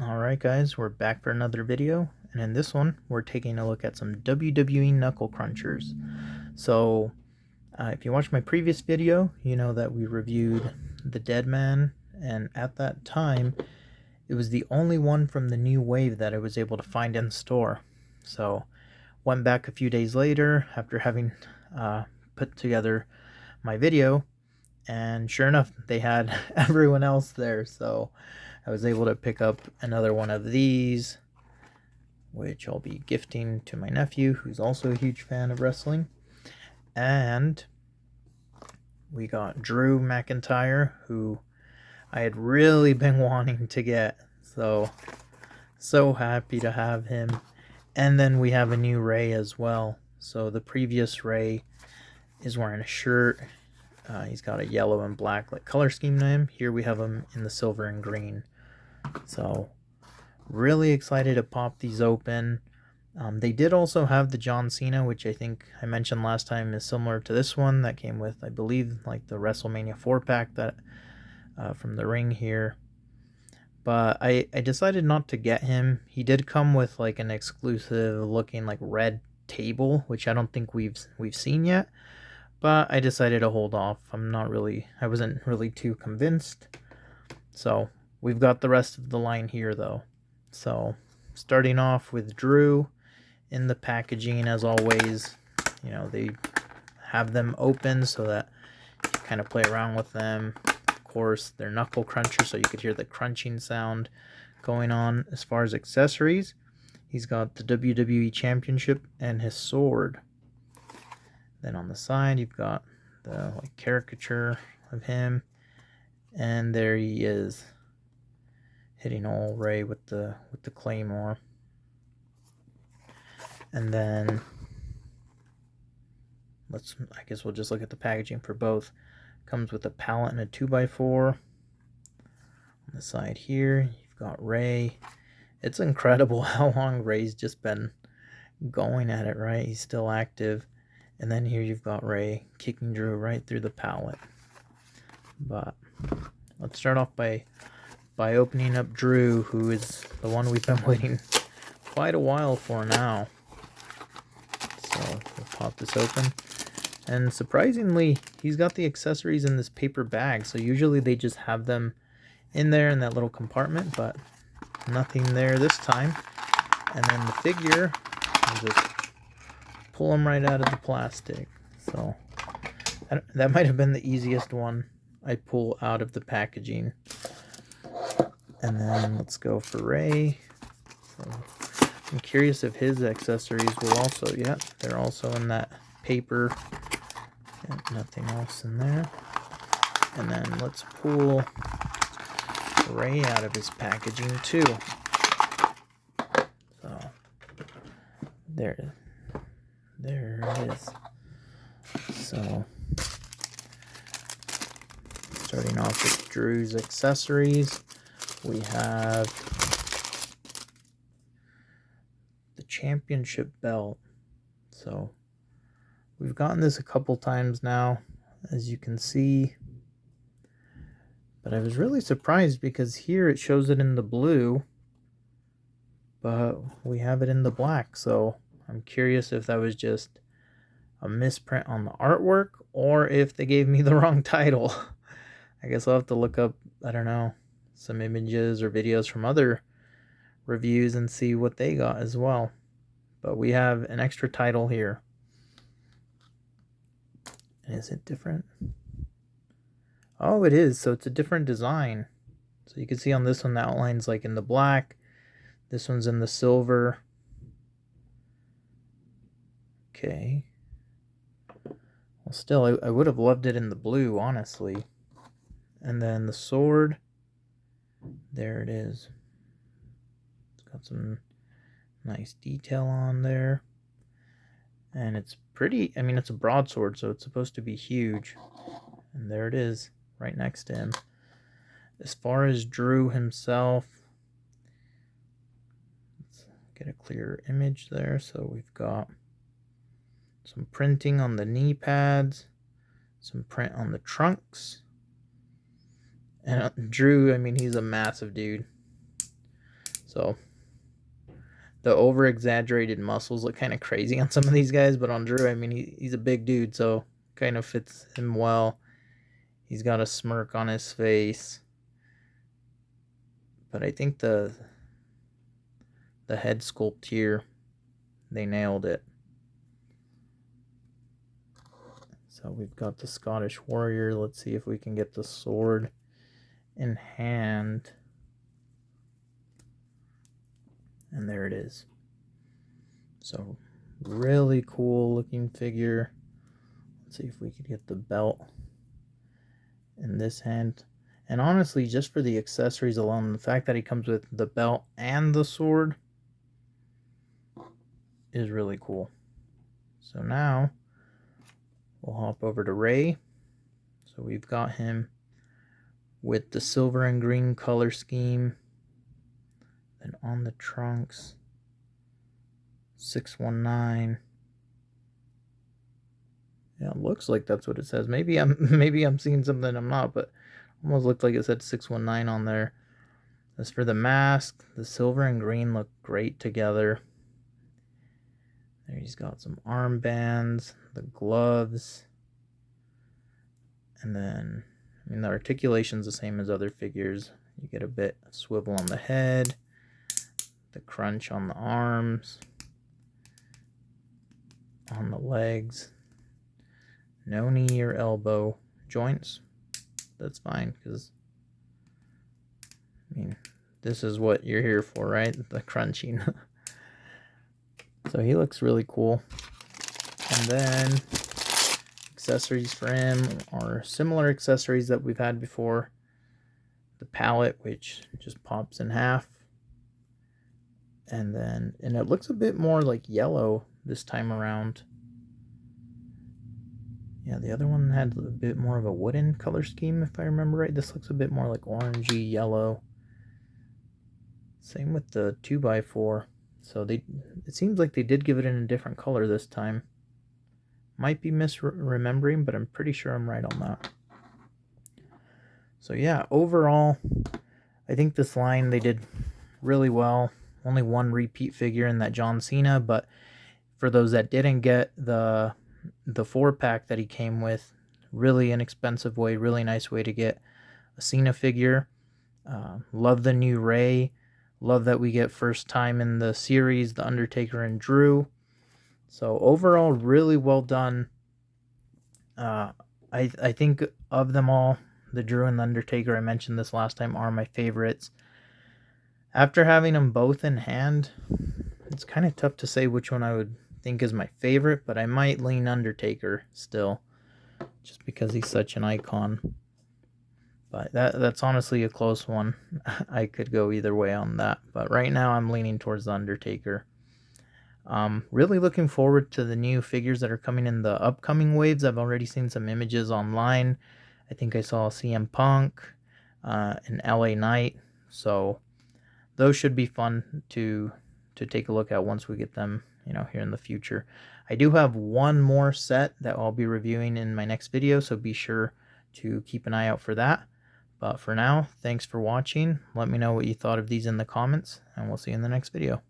Alright guys, we're back for another video, and in this one we're taking a look at some WWE Knuckle Crunchers. So if you watched my previous video, you know that we reviewed the Dead Man, and at that time it was the only one from the new wave that I was able to find in store. So went back a few days later after having put together my video, and sure enough they had everyone else there, so I was able to pick up another one of these, which I'll be gifting to my nephew, who's also a huge fan of wrestling. And we got Drew McIntyre, who I had really been wanting to get, so happy to have him. And then we have a new Rey as well. So the previous Rey is wearing a shirt. He's got a yellow and black like color scheme to him. Here we have him in the silver and green. So really excited to pop these open. They did also have the John Cena, which I think I mentioned last time is similar to this one that came with, I believe, like the WrestleMania 4-pack that from the ring here. But I decided not to get him. He did come with like an exclusive looking like red table, which I don't think we've seen yet. But I decided to hold off. I wasn't really too convinced. So we've got the rest of the line here though. So starting off with Drew in the packaging, as always, you know, they have them open so that you kind of play around with them. Of course, they're knuckle crunchers, so you could hear the crunching sound going on. As far as accessories, he's got the WWE Championship and his sword. Then on the side, you've got the like caricature of him, and there he is, hitting old Rey with the claymore. And then I guess we'll just look at the packaging for both. Comes with a palette and a 2x4. On the side here, you've got Rey. It's incredible how long Rey's just been going at it, right? He's still active. And then here you've got Rey kicking Drew right through the pallet. But let's start off by opening up Drew, who is the one we've been waiting quite a while for now. So we'll pop this open. And surprisingly, he's got the accessories in this paper bag. So usually they just have them in there in that little compartment, but nothing there this time. And then the figure, I'll just pull them right out of the plastic. So that might have been the easiest one I pull out of the packaging. And then let's go for Rey. So I'm curious if his accessories will also, yeah, they're also in that paper. And nothing else in there. And then let's pull Rey out of his packaging too. So there it is. So starting off with Drew's accessories, we have the championship belt. So we've gotten this a couple times now, as you can see, but I was really surprised because here it shows it in the blue, but we have it in the black. So I'm curious if that was just a misprint on the artwork or if they gave me the wrong title. I guess I'll have to look up, I don't know, some images or videos from other reviews and see what they got as well. But we have an extra title here. And is it different? Oh, it is. So it's a different design. So you can see on this one, the outline's like in the black. This one's in the silver. Okay. Well, still, I would have loved it in the blue, honestly. And then the sword, there it is. It's got some nice detail on there. And it's pretty, I mean, it's a broadsword, so it's supposed to be huge. And there it is, right next to him. As far as Drew himself, let's get a clearer image there. So we've got some printing on the knee pads, some print on the trunks. And Drew, I mean, he's a massive dude. So the over-exaggerated muscles look kind of crazy on some of these guys, but on Drew, I mean, he's a big dude, so kind of fits him well. He's got a smirk on his face. But I think the head sculpt here, they nailed it. So we've got the Scottish Warrior. Let's see if we can get the sword in hand. And there it is. So really cool looking figure. Let's see if we could get the belt in this hand. And honestly, just for the accessories alone, the fact that he comes with the belt and the sword is really cool. So now we'll hop over to Rey. So we've got him with the silver and green color scheme. Then on the trunks, 619. Yeah, it looks like that's what it says. Maybe I'm seeing something I'm not, but almost looked like it said 619 on there. As for the mask, the silver and green look great together. There he's got some armbands, the gloves, and then, I mean, the articulation's the same as other figures. You get a bit of swivel on the head, the crunch on the arms, on the legs. No knee or elbow joints. That's fine, because, I mean, this is what you're here for, right? The crunching. So he looks really cool. And then accessories for him are similar accessories that we've had before. The palette, which just pops in half. And it looks a bit more like yellow this time around. Yeah, the other one had a bit more of a wooden color scheme, if I remember right. This looks a bit more like orangey yellow. Same with the 2x4. So it seems like they did give it in a different color this time. Might be misremembering, but I'm pretty sure I'm right on that. So yeah, overall, I think this line, they did really well. Only one repeat figure in that John Cena, but for those that didn't get the 4-pack that he came with, really inexpensive way, really nice way to get a Cena figure. Love the new Rey. Love that we get first time in the series, The Undertaker and Drew. So overall, really well done. I think of them all, the Drew and the Undertaker, I mentioned this last time, are my favorites. After having them both in hand, it's kind of tough to say which one I would think is my favorite, but I might lean Undertaker still, just because he's such an icon. But that's honestly a close one. I could go either way on that, but right now I'm leaning towards the Undertaker. Really looking forward to the new figures that are coming in the upcoming waves. I've already seen some images online. I think I saw CM Punk, and LA Knight, so those should be fun to take a look at once we get them, here in the future. I do have one more set that I'll be reviewing in my next video, so be sure to keep an eye out for that. But for now, thanks for watching. Let me know what you thought of these in the comments, and we'll see you in the next video.